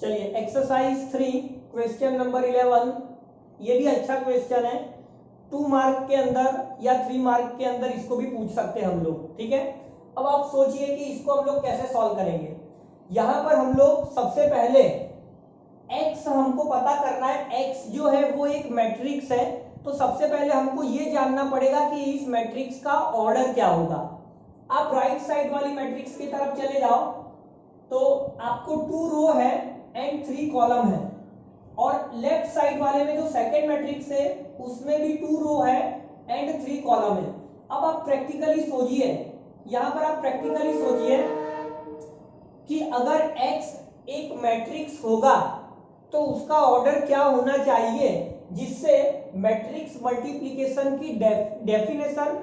चलिए exercise 3 question number 11, ये भी अच्छा क्वेश्चन है। 2 मार्क के अंदर या 3 मार्क के अंदर इसको भी पूछ सकते हैं हम लोग, ठीक है। अब आप सोचिए कि इसको हम लोग कैसे सॉल्व करेंगे। यहां पर हम लोग सबसे पहले x हमको पता करना है। x जो है वो एक मैट्रिक्स है, तो सबसे पहले हमको ये जानना पड़ेगा कि इस मैट्रिक्स का ऑर्डर क्या होगा। आप राइट साइड वाली मैट्रिक्स की तरफ चले जाओ तो आपको 2 रो है एंड 3 कॉलम है, और लेफ्ट साइड वाले में जो सेकंड मैट्रिक्स है उसमें भी 2 रो है एंड 3 कॉलम है। अब आप प्रैक्टिकली सोचिए, यहां पर आप प्रैक्टिकली सोचिए कि अगर x एक मैट्रिक्स होगा तो उसका ऑर्डर क्या होना चाहिए जिससे मैट्रिक्स मल्टीप्लिकेशन की डेफिनेशन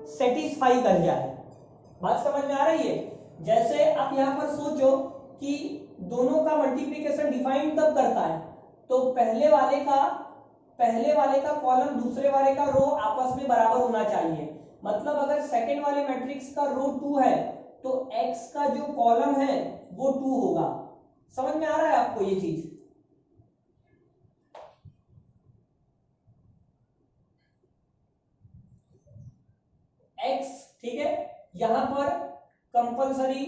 सेटिस्फाई कर जाए। बात समझ में आ रही है? जैसे आप यहां पर सोचो कि दोनों का मल्टीप्लिकेशन डिफाइन तब करता है तो पहले वाले का कॉलम दूसरे वाले का रो आपस में बराबर होना चाहिए। मतलब अगर सेकंड वाले मैट्रिक्स का रो 2 है तो x का जो कॉलम है वो 2 होगा। समझ में आ रहा है आपको ये चीज? x, ठीक है, यहां पर कंपलसरी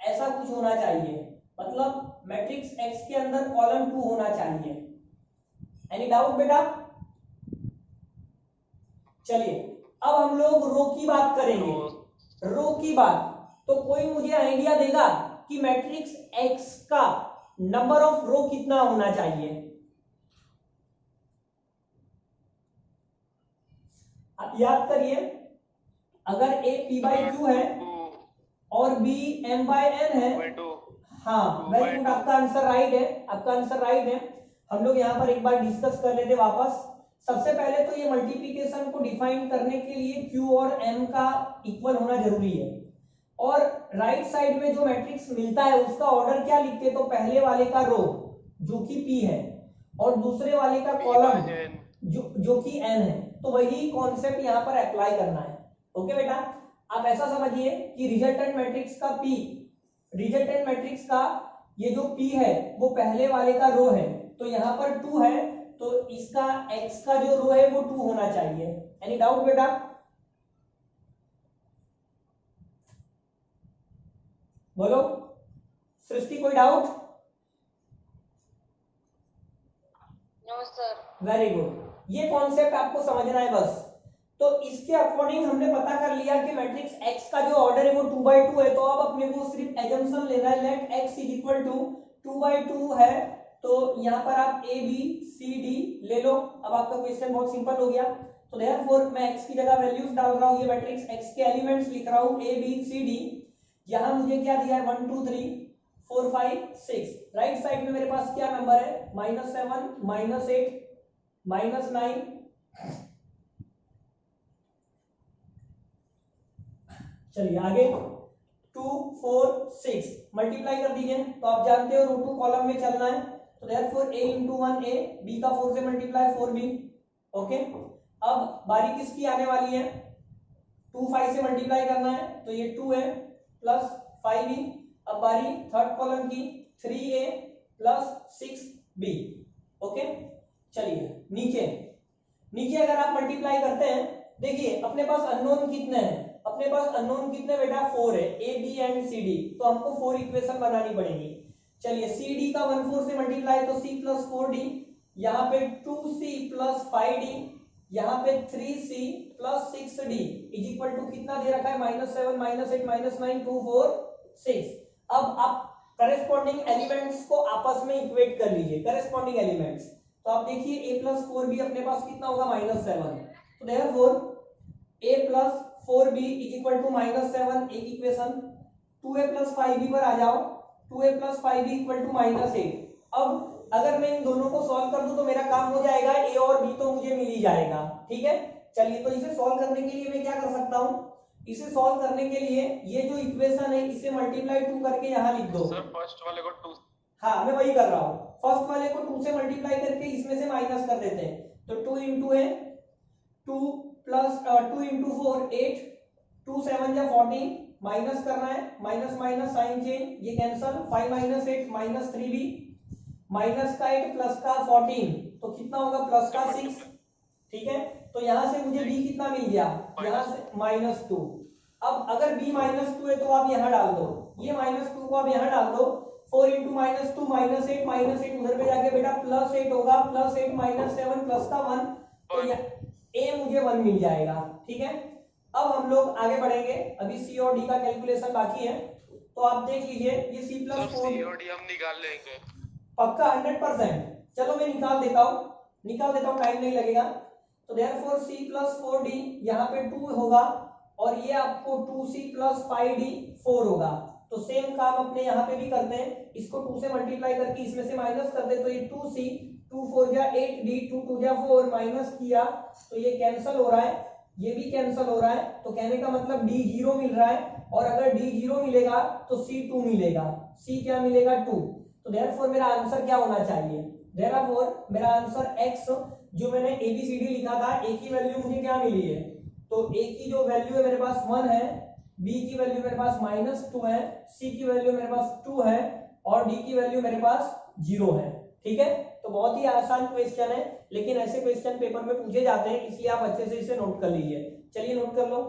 ऐसा कुछ होना चाहिए, मतलब मैट्रिक्स x के अंदर कॉलम 2 होना चाहिए। एनी डाउट बेटा? चलिए अब हम लोग रो की बात करेंगे। रो की बात, तो कोई मुझे आइडिया देगा कि मैट्रिक्स x का नंबर ऑफ रो कितना होना चाहिए? आप याद करिए, अगर a p/q है और b m/n है, हाँ वेरी गुड, आपका आंसर राइट है, आपका आंसर राइट है। हम लोग यहाँ पर एक बार डिस्कस कर लेते वापस। सबसे पहले तो ये मल्टीप्लिकेशन को डिफाइन करने के लिए q और m का इक्वल होना जरूरी है, और राइट साइड में जो मैट्रिक्स मिलता है उसका ऑर्डर क्या लिखते, तो पहले वाले का रो जो कि p है और दूसरे वाले का कॉलम जो कि n है, तो वही कॉन्सेप्ट यहाँ पर अप्लाई करना है। ओके बेटा, आप ऐसा समझिए कि रिजल्टेंट मैट्रिक्स का ये जो p है वो पहले वाले का रो है, तो यहाँ पर 2 है तो इसका x का जो रो है वो 2 होना चाहिए। एनी डाउट बेटा? बोलो सृष्टि, कोई doubt? No sir. Very good, ये कॉन्सेप्ट आपको समझना है बस। तो इसके अकॉर्डिंग हमने पता कर लिया कि मैट्रिक्स x का जो ऑर्डर है वो 2/2 है, तो अब अपने को सिर्फ एजम्पशन लेना है, let x is equal to 2/2 है, तो यहाँ पर आप a b c d ले लो। अब आपका क्वेश्चन बहुत सिंपल हो गया। तो देयरफॉर मैं x की जगह वैल्यूज डाल रहा हूँ, ये मैट्रिक्स x के एलिमेंट्स लिख रहा हूँ a b c d। यहाँ मुझे क्या दिया है 1 2 3 4 5 6। राइट साइड में मेरे पास क्या नंबर है, -7 -8 -9। चलिए आगे 2 4 6 मल्टीप्लाई कर दीजिए, तो आप जानते हो रो 2 कॉलम में चलना है, तो देयरफॉर a * 1 a, b का 4 से मल्टीप्लाई 4b। ओके, अब बारी किसकी आने वाली है, 2 5 से मल्टीप्लाई करना है तो ये 2 है प्लस 5b। अब बारी थर्ड कॉलम की 3a प्लस 6b। ओके, चलिए नीचे अगर आप मल्टीप्लाई करते हैं, देखिए अपने पास अननोन कितने हैं, अपने पास अननोन कितने बेटा 4 है, a b and c d, तो हमको 4 इक्वेशन बनानी पड़ेगी। चलिए c d का 1 4 से मल्टीप्लाई तो c प्लस 4d, यहाँ पे 2c प्लस 5d, यहाँ पे 3c plus 6d is equal to कितना दे रखा है, -7 -8 -9 2 4 6। अब आप करेस्पॉन्डिंग एलिमेंट्स को आपस में इक्वेट कर लीजिए, करेस्पॉन्डिंग एलिमेंट्स। तो आप देखिए a प्लस 4b अपने पास कितना होगा, -7, तो therefore a plus 4b is equal to -7 एक इक्वेशन। 2a प्लस 5b पर आ जाओ, 2a plus 5b equal to -8। अब अगर मैं इन दोनों को सॉल्व कर दूं तो मेरा काम हो जाएगा, a और b तो मुझे मिल ही जाएगा, ठीक है। चलिए तो इसे सॉल्व करने के लिए मैं क्या कर सकता हूं, इसे सॉल्व करने के लिए ये जो इक्वेशन है इसे मल्टीप्लाई 2 करके यहां लिख दो। सर फर्स्ट वाले को 2, हाँ मैं वही कर रहा हूं, फर्स्ट वाले को 2 से मल्टीप्लाई करके इसमें से माइनस कर देते हैं, तो 2 इंटू है 2 प्लस 2 इंटू 4 8, 2 7 या 14, माइनस करना है, माइनस माइनस साइन चेंज, ये कैंसल, 5 - 8 -3b माइनस का 8 प्लस का 14, तो कितना होगा प्लस का 6। ठीक है, तो यहां से मुझे b कितना मिल गया, यहां से -2। अब अगर b -2 है तो आप यहां डाल दो, ये -2 को आप यहां डाल दो। 4 इंटू -2 -8 उधर पे जाके बेटा +8 होगा, +8 -7 प्लस का 1, तो a मुझे 1 मिल जाएगा। ठीक है, अब हम लोग आगे बढ़ेंगे, अभी c और d का कैलकुलेशन बाकी है। तो आप देख लीजिए ये c+4 हम निकाल लेंगे पक्का 100%। चलो मैं निकाल देता हूँ, टाइम नहीं लगेगा। तो देयरफॉर c+4d यहाँ पे 2 होगा और ये आपको 2c + 5d 4 होगा। तो सेम काम अपने यहाँ पे भी करते हैं, इसको 2 से मल्टीप्लाई करके इसमें से माइनस कर दे, तो ये 2c 2 4 जा 8d 2 2 जा 4 माइनस किया तो ये कैंसिल हो रहा है, ये भी कैंसिल हो रहा है। तो कहने का मतलब d 0 मिल रहा है, और अगर d 0 मिलेगा तो c 2 मिलेगा, c क्या मिलेगा 2। तो देयरफॉर मेरा आंसर क्या होना चाहिए, देयरफॉर मेरा आंसर x, जो मैंने ABCD लिखा था, a की वैल्यू मुझे क्या मिली है, तो a की जो वैल्यू है मेरे पास 1 है, b की वैल्यू मेरे पास -2 है, c की वैल्यू मेरे पास 2 है और d की वैल्यू मेरे पास 0 है। ठीक है, तो बहुत ही आसान क्वेश्चन है, लेकिन ऐसे क्वेश्चन पेपर में पूछे जाते हैं, इसलिए आप अच्छे से इसे नोट कर लीजिए। चलिए नोट कर लो।